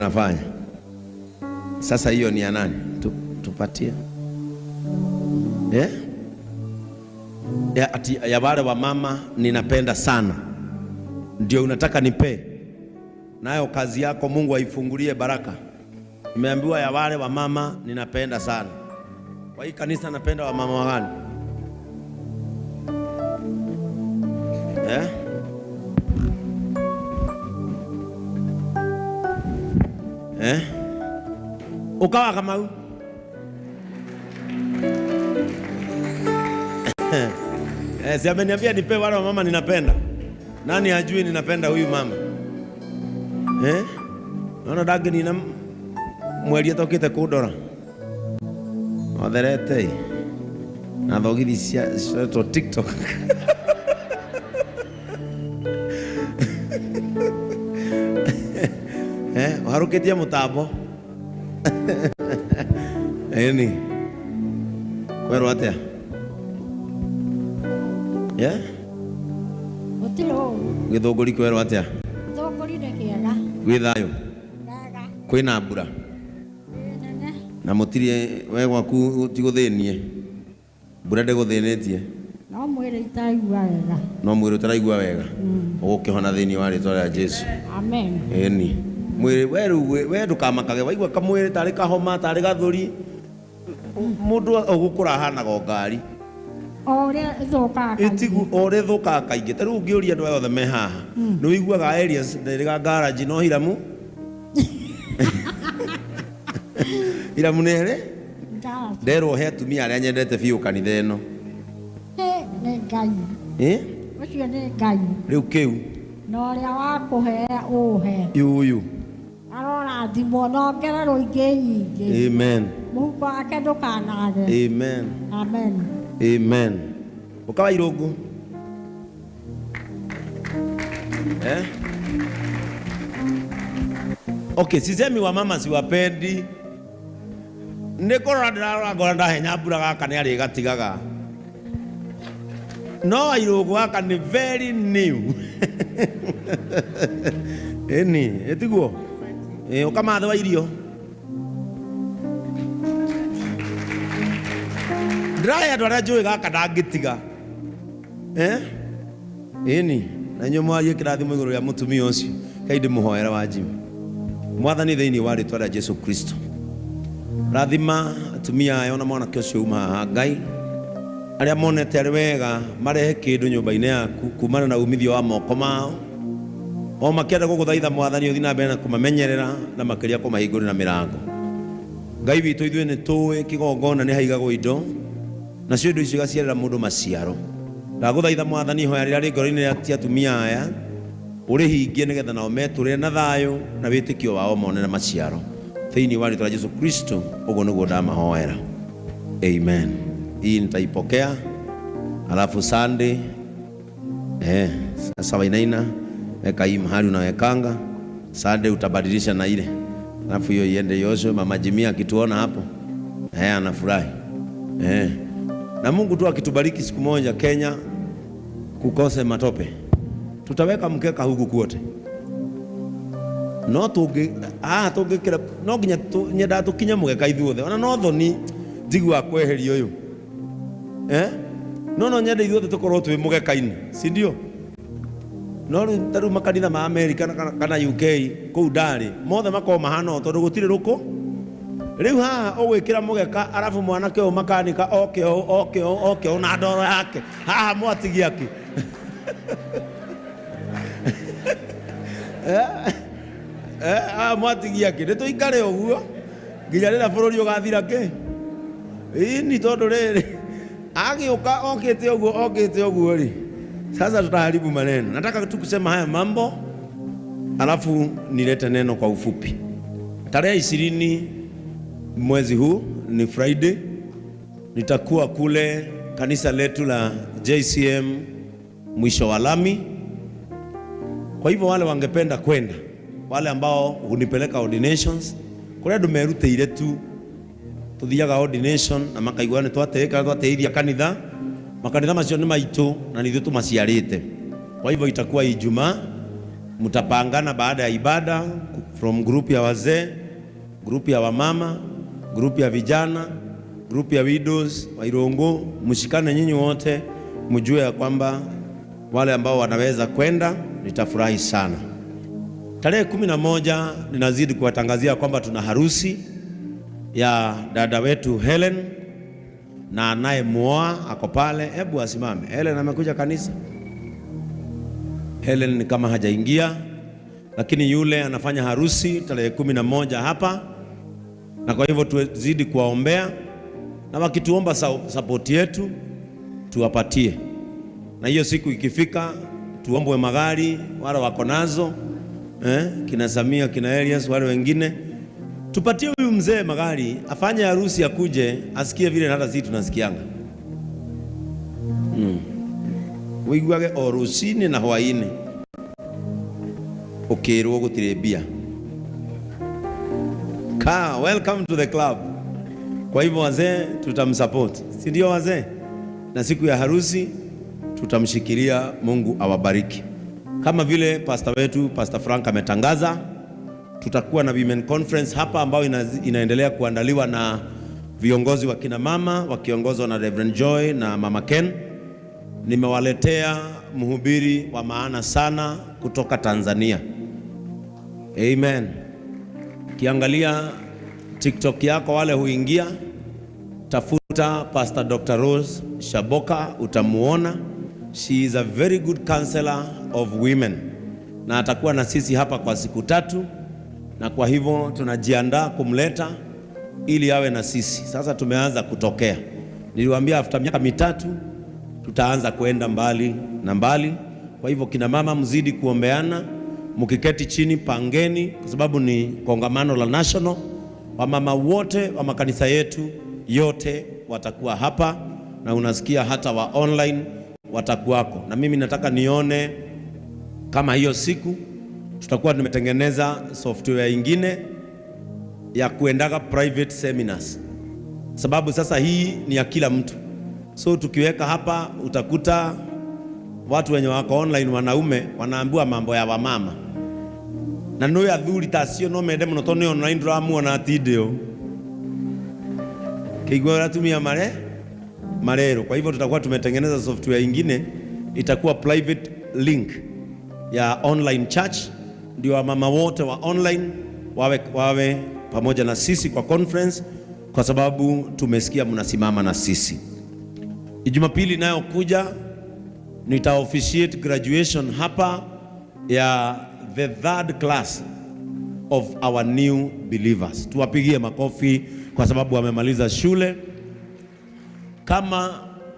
nafanya. Sasa hiyo ni ya nani? Tupatie ya wale wa mama ninapenda sana, ndio unataka nipe nayo kazi yako. Mungu aifungulie baraka. Nimeambiwa ya wale wa mama ninapenda sana. Kwa hii kanisa napenda wa mama wagani? Ukawa kama huyu si ameniambia nipe wale wa mama ninapenda. Nani hajui ninapenda huyu mama? Naona dagi nina mweli atokite kudora otherete na thogithi cia TikTok haruketia mutambo eni kwero atia Otilo githunguri kwero atia thunguri ndekiaga gwithayo kwina mbura na mutirie we gwaku tiguthinie mbura ndeguthinetie no mwire itaigua wega no mwire utaraigua wega ugukihona thini wa ritwa rĩa Jesu amen eni mwire we ndukamakage waigua kamwire tari kahoma tari gathuri mundu ugukura hana ngari ore thukaga itigu ore thukaga kaingi ta riu ngiuria andu othe me haha ni wiguaga areas ndiriga garage no hiramu iramu nere nderwo he atumia aria nyendete biu kanitha ino ne ngai ucio ne ngai riu kiu no ria wakuhe uhe yuyu arora thimo no ngerero ingi nyingi amen muhuko wake ndukanage amen amen amen ukawa irungu okay, sisemi wa mama siwapendi. Ndikora ndiragora ndahenya mbura gaka ni ari gatigaga. No irungu gaka ni very new. Eni, etiguo. Ukamathe wa irio. Ndiraya andu aria njui gaka ndangitiga. Eni, na nyuma ye kirathimo iguru ya mutumia ucio. Kai ndimuhoera wa jimu. Mwathani thiini wa ritwa rĩa Jesu Kristo. Rathima atumia aya ona mwanake ucio uma haha Ngai aria monete ari wega marehe kindu nyumba-ini yaku kumana na umithio wa moko mao o makienda guguthaitha Mwathani uthi na mbere na kumamenyerera na makiria kumahingurira mirango. Ngai witu ithuĩ nĩ tũĩ kigongona nĩ haigagwo indo na cio indo icio igaciarĩra mũndũ maciaro. Ndagũthaitha Mwathani ihoya rĩrĩa rĩ ngoro-inĩ rĩa atumia aya ũrĩhingie nĩgetha nao metũũre na thayũ na wĩtĩkio wao monere maciaro thĩinĩ wa rĩĩtwa rĩa Jesu Kristo. Ũguo nĩguo ndamahoera, amen. Hii nitaipokea alafu Sunday sasa wainaina weka hii mahali unawekanga Sunday utabadilisha na ile alafu hiyo iende Yoshua. Mama Jimia akituona hapo anafurahi na Mungu tu akitubariki siku moja Kenya kukose matope tutaweka mkeka huku kwote. No tungikira no nginya nyenda tukinya mugeka ithuothe ona no thoni njigua kweheria uyu no nyenda ithuothe tukorwo twi mugeka-ini si ndio? No taru makanitha ma America kana UK kuu ndari mothe makoo mahana tondu gutire ruku riu haha ugwikira mugeka arafu mwanake o makanika okay na ndoro yake haha mwatigiaki mwatigia ki nito ikare uguo nginya rira bururi ugathira ki ini tondu riri agiuka okite uguo ri sasa tutaharibu maneno. Nataka tu kusema haya mambo alafu nilete neno kwa ufupi. Tarehe 20 mwezi huu ni Friday, nitakuwa kule kanisa letu la JCM mwisho wa lami. Kwa hivyo wale wangependa kwenda, wale ambao hunipeleka ordinations kule ndumerutĩire tu tuthiaga ordination na makaigua nĩ twateithia kanitha makanitha macio nĩ maitũ na nithuĩ tũmaciarĩte. Kwa hivyo itakuwa Ijumaa Mtapangana baada ya ibada from group ya wazee, group ya wamama, group ya vijana, group ya widows, Wairongo. Mshikane nyinyi wote, mjue ya kwamba wale ambao wanaweza kwenda, nitafurahi sana. Tarehe 11 ninazidi kuwatangazia kwamba tuna harusi ya dada wetu Helen na anaye muoa ako pale. Hebu asimame. Helen amekuja kanisa? Helen ni kama hajaingia, lakini yule anafanya harusi tarehe 11 hapa, na kwa hivyo tuzidi kuwaombea, na wakituomba support yetu tuwapatie, na hiyo siku ikifika tuombwe magari wale wako nazo, kina Samia, kina Elias, wale wengine, tupatie huyu mzee magari afanye harusi, akuje asikie vile hata sisi tunasikianga. Wiguage o rucini na hwaini ukirwo gutire bia. Welcome to the club. Kwa hivyo wazee tutamsupport, si ndio wazee? Na siku ya harusi tutamshikilia. Mungu awabariki. Kama vile pastor wetu Pastor Frank ametangaza, tutakuwa na women conference hapa ambayo inaendelea kuandaliwa na viongozi wa kina mama wakiongozwa na Reverend Joy na Mama Ken. Nimewaletea mhubiri wa maana sana kutoka Tanzania. Amen. Kiangalia TikTok yako wale huingia, tafuta Pastor Dr. Rose Shaboka, utamuona. She is a very good counselor of women, na atakuwa na sisi hapa kwa siku 3, na kwa hivyo tunajiandaa kumleta ili awe na sisi. Sasa tumeanza kutokea, niliwaambia after miaka 3 tutaanza kuenda mbali na mbali. Kwa hivyo kina mama mzidi kuombeana, mkiketi chini pangeni, kwa sababu ni kongamano la national. Wamama wote wa makanisa yetu yote watakuwa hapa, na unasikia hata wa online watakuwako. Na mimi nataka nione kama hiyo siku tutakuwa tumetengeneza software ingine ya kuendaga private seminars, sababu sasa hii ni ya kila mtu. So tukiweka hapa utakuta watu wenye wako online, wanaume wanaambiwa mambo ya wamama, na no ya thuri tasio no mende muno to ne online dramuona video kigora tumia marero. Kwa hivyo tutakuwa tumetengeneza software ingine, itakuwa private link ya online church, ndio wamama wote wa online wawe pamoja na sisi kwa conference, kwa sababu tumesikia mnasimama na sisi. Jumapili nayo kuja nita officiate graduation hapa ya the 3rd class of our new believers. Tuwapigie makofi kwa sababu wamemaliza shule. Kama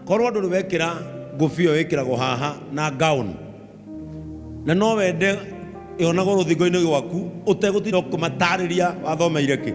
korwa ndu wekira ngufio wekira go haha na gown, na no wende yonagwo ruthingo-ini gwaku utegutira kumatariria wathomeire ki